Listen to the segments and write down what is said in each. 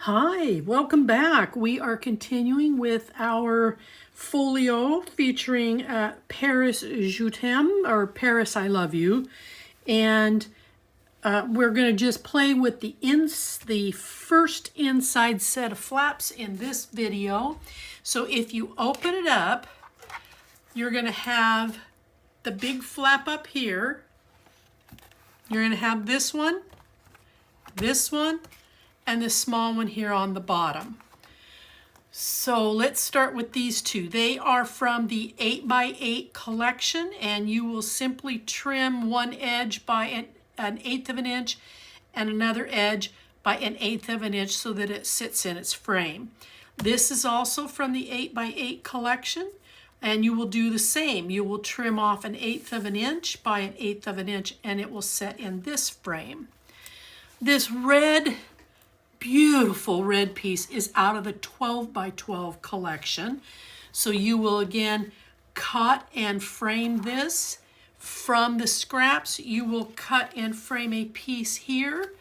Hi, welcome back. We are continuing with our folio featuring Paris Je t'aime, or Paris I love you. And we're going to just play with the first inside set of flaps in this video. So if you open it up, you're going to have the big flap up here. You're going to have this one, and the small one here on the bottom. So let's start with these two. They are from the 8x8 collection, and you will simply trim one edge by an eighth of an inch and another edge by an eighth of an inch so that it sits in its frame. This is also from the 8x8 collection, and you will do the same. You will trim off an eighth of an inch by an eighth of an inch, and it will set in this frame. This beautiful red piece is out of the 12x12 collection. So you will again cut and frame this. From the scraps, you will cut and frame a piece here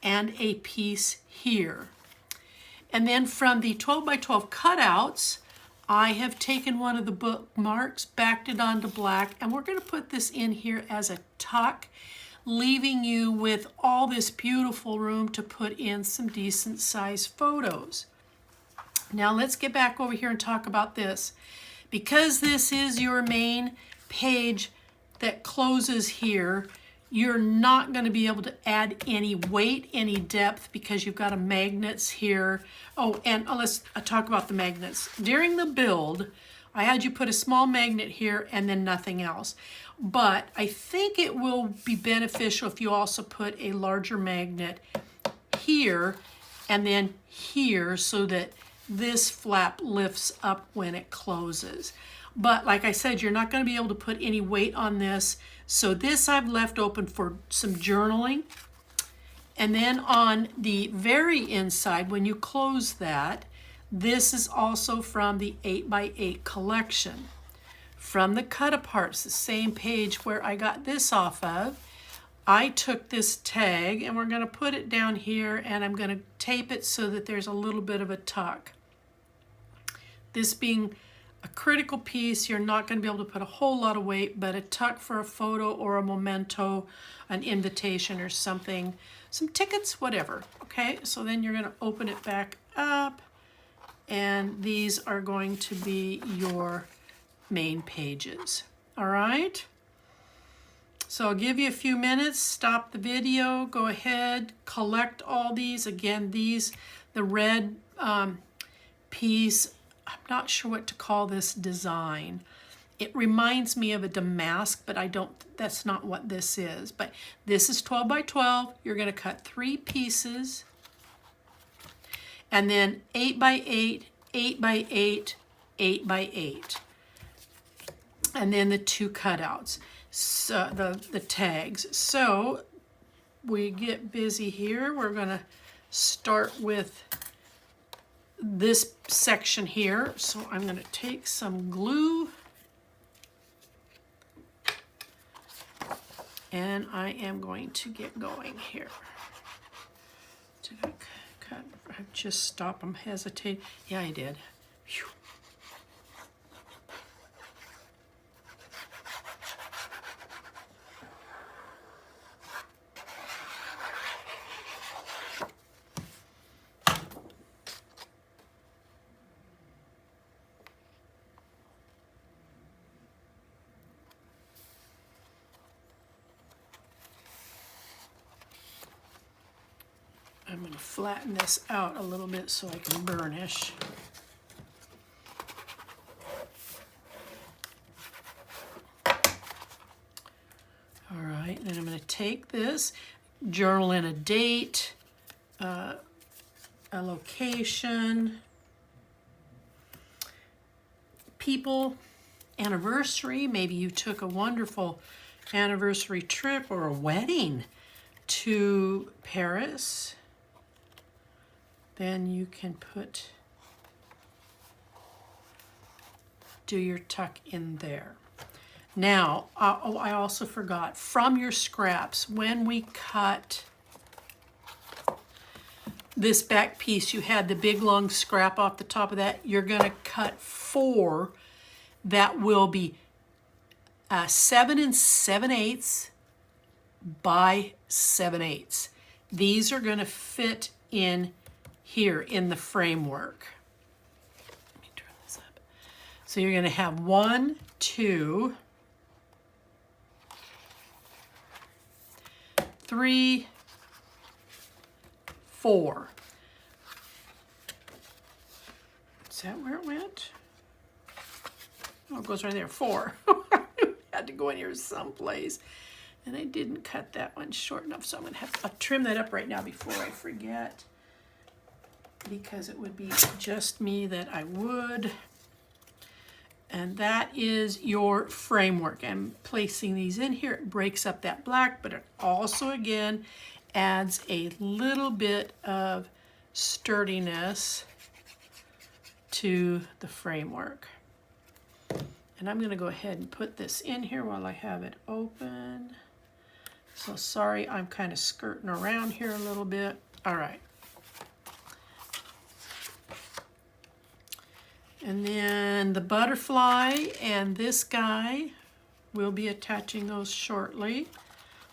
and a piece here. And then from the 12x12 cutouts, I have taken one of the bookmarks, backed it onto black, and we're going to put this in here as a tuck, leaving you with all this beautiful room to put in some decent sized photos. Now let's get back over here and talk about this. Because this is your main page that closes here, you're not going to be able to add any weight, any depth, because you've got a magnets here. Oh, and let's talk about the magnets. During the build, I had you put a small magnet here and then nothing else. But I think it will be beneficial if you also put a larger magnet here and then here so that this flap lifts up when it closes. But like I said, you're not going to be able to put any weight on this. So this I've left open for some journaling. And then on the very inside, when you close that, this is also from the 8x8 collection. From the cut aparts, the same page where I got this off of, I took this tag and we're going to put it down here, and I'm going to tape it so that there's a little bit of a tuck. This being a critical piece, you're not going to be able to put a whole lot of weight, but a tuck for a photo or a memento, an invitation or something, some tickets, whatever. Okay, so then you're going to open it back up, and these are going to be your main pages. All right, so I'll give you a few minutes, stop the video, go ahead, collect all these. Again, these, the red piece, I'm not sure what to call this design. It reminds me of a damask, but that's not what this is. But this is 12x12. You're going to cut 3 pieces, and then 8x8, 8x8, 8x8. And then the 2 cutouts, so the tags. So we get busy here. We're going to start with this section here. So I'm going to take some glue, and I am going to get going here. Did I cut? I just stopped. I'm hesitating. Yeah, I did. Whew. I'm going to flatten this out a little bit so I can burnish. All right, then I'm going to take this, journal in a date, a location, people, anniversary. Maybe you took a wonderful anniversary trip or a wedding to Paris. Then you can do your tuck in there. Now, I also forgot, from your scraps, when we cut this back piece, you had the big long scrap off the top of that. You're going to cut 4 that will be 7 7/8 by 7/8. These are going to fit in here in the framework. Let me turn this up. So you're going to have 1, 2, 3, 4. Is that where it went? Oh, it goes right there. 4. Had to go in here someplace. And I didn't cut that one short enough, so I'm going to have to trim that up right now before I forget, because it would be just me that I would. And that is your framework. I'm placing these in here. It breaks up that black, but it also, again, adds a little bit of sturdiness to the framework. And I'm going to go ahead and put this in here while I have it open. So sorry, I'm kind of skirting around here a little bit. All right. And then the butterfly and this guy, we'll be attaching those shortly.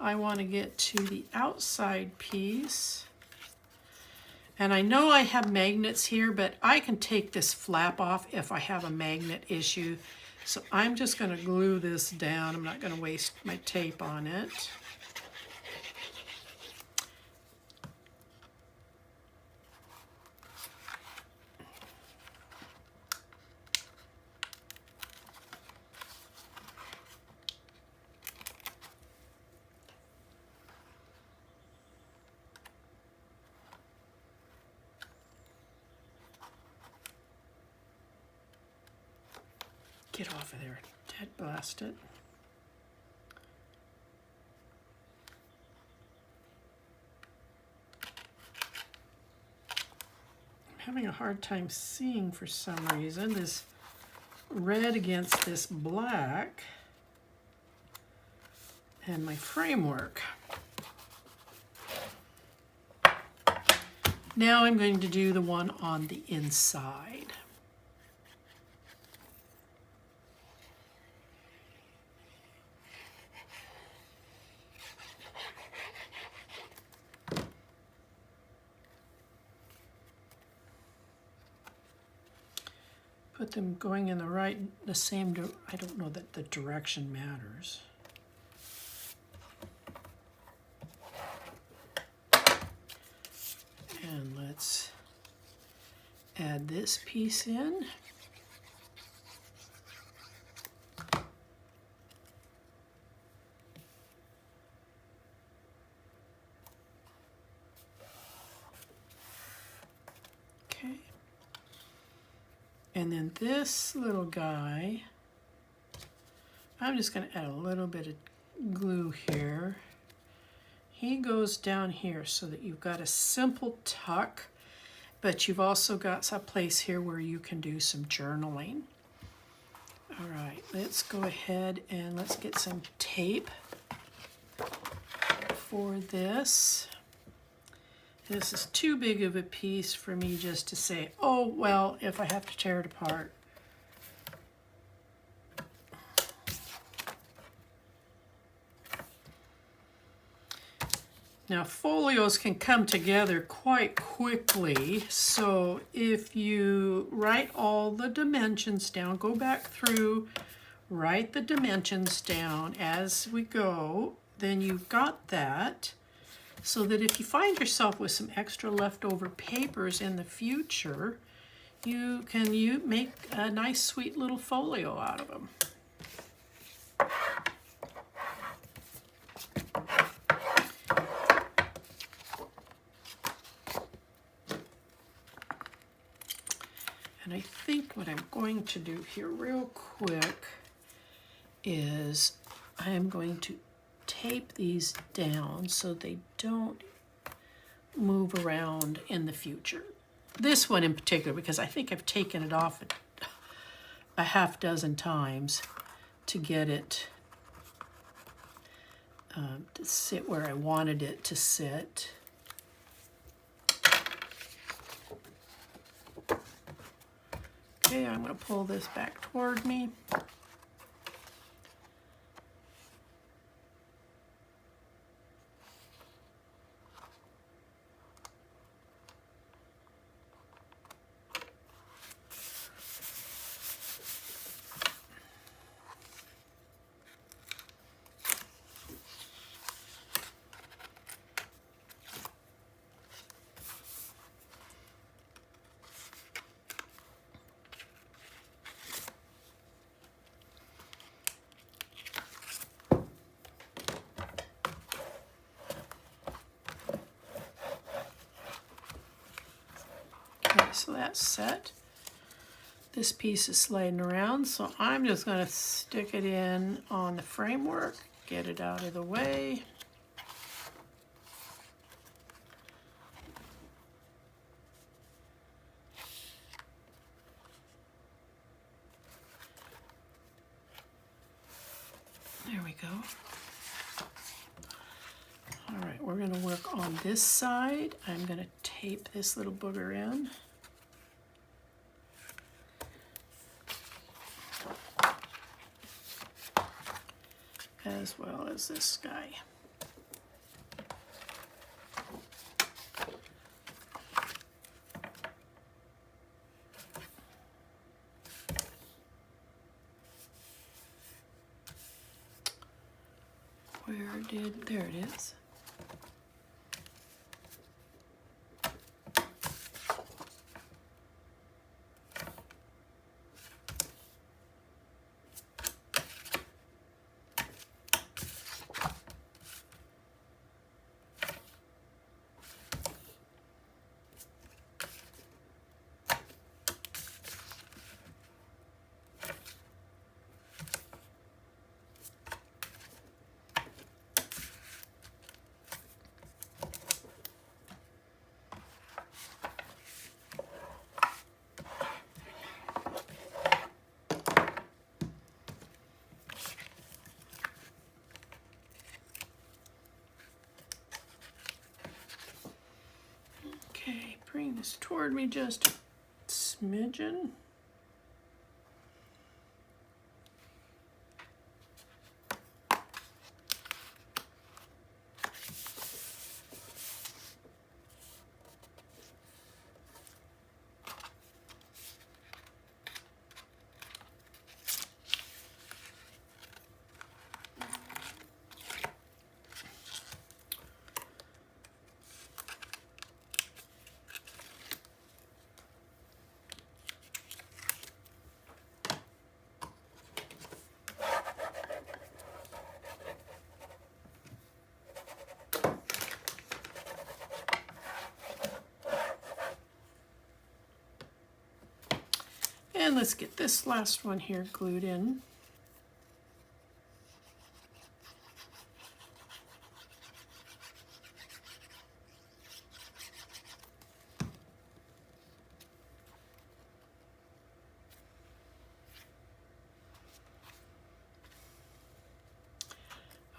I want to get to the outside piece. And I know I have magnets here, but I can take this flap off if I have a magnet issue. So I'm just going to glue this down. I'm not going to waste my tape on it. Get off of there, dead blast it. I'm having a hard time seeing for some reason this red against this black and my framework. Now I'm going to do the one on the inside. Put them going in the same, I don't know that the direction matters. And let's add this piece in. And then this little guy, I'm just going to add a little bit of glue here. He goes down here so that you've got a simple tuck, but you've also got a place here where you can do some journaling. All right, let's go ahead and let's get some tape for this. This is too big of a piece for me just to say, oh, well, if I have to tear it apart. Now, folios can come together quite quickly, so if you write all the dimensions down, go back through, write the dimensions down as we go, then you've got that. So that if you find yourself with some extra leftover papers in the future, you can make a nice sweet little folio out of them. And I think what I'm going to do here real quick is I am going to tape these down so they don't move around in the future. This one in particular, because I think I've taken it off a half dozen times to get it to sit where I wanted it to sit. Okay, I'm going to pull this back toward me. Okay, so that's set. This piece is sliding around, so I'm just going to stick it in on the framework, get it out of the way. There we go. All right, we're going to work on this side. I'm going to tape this little booger in. As well as this guy. There it is. Okay, bring this toward me just a smidgen. And let's get this last one here glued in.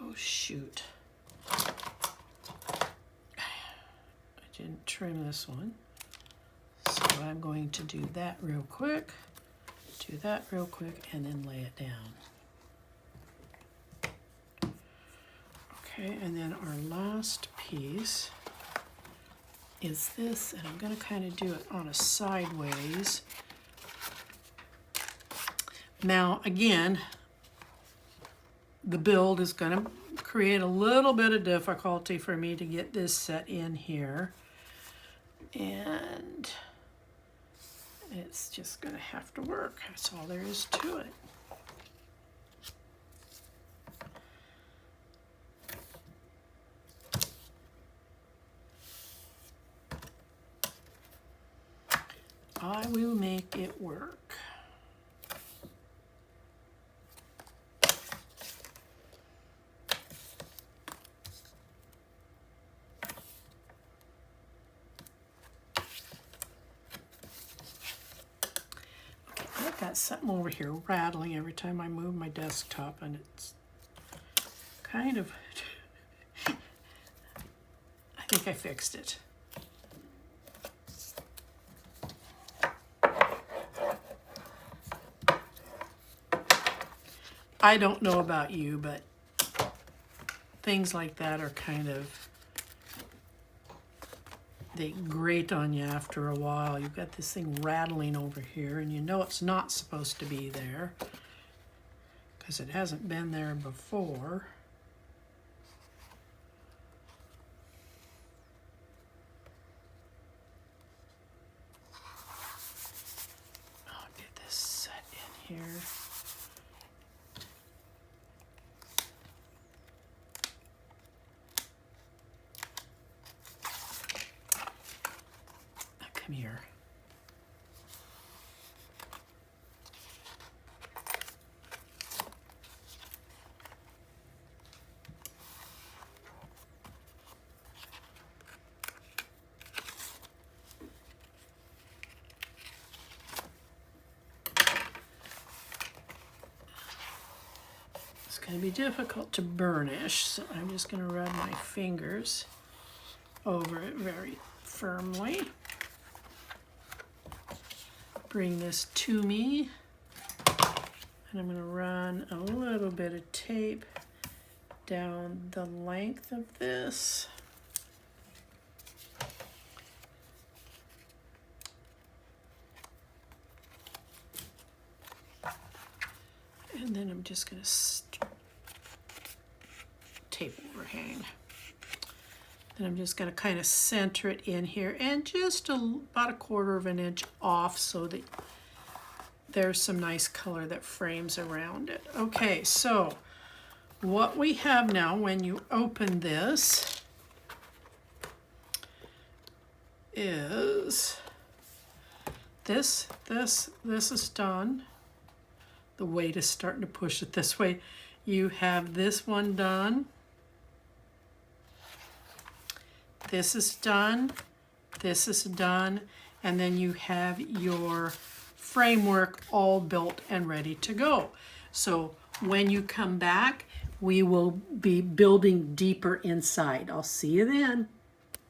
Oh shoot. I didn't trim this one. So I'm going to do that real quick. Do that real quick and then lay it down. Okay, and then our last piece is this, and I'm going to kind of do it on a sideways. Now, again, the build is going to create a little bit of difficulty for me to get this set in here. And it's just going to have to work. That's all there is to it. I will make it work. I've got something over here rattling every time I move my desktop, and it's kind of, I think I fixed it. I don't know about you, but things like that are kind of, they grate on you after a while. You've got this thing rattling over here, and you know it's not supposed to be there because it hasn't been there before. I'll get this set in here. Come here. It's going to be difficult to burnish, so I'm just going to rub my fingers over it very firmly. Bring this to me, and I'm going to run a little bit of tape down the length of this. And then I'm just going to tape overhang. Then I'm just going to kind of center it in here and just about 1/4 of an inch off so that there's some nice color that frames around it. Okay, so what we have now when you open this is this is done. The weight is starting to push it this way. You have this one done. This is done, this is done, and then you have your framework all built and ready to go. So when you come back, we will be building deeper inside. I'll see you then.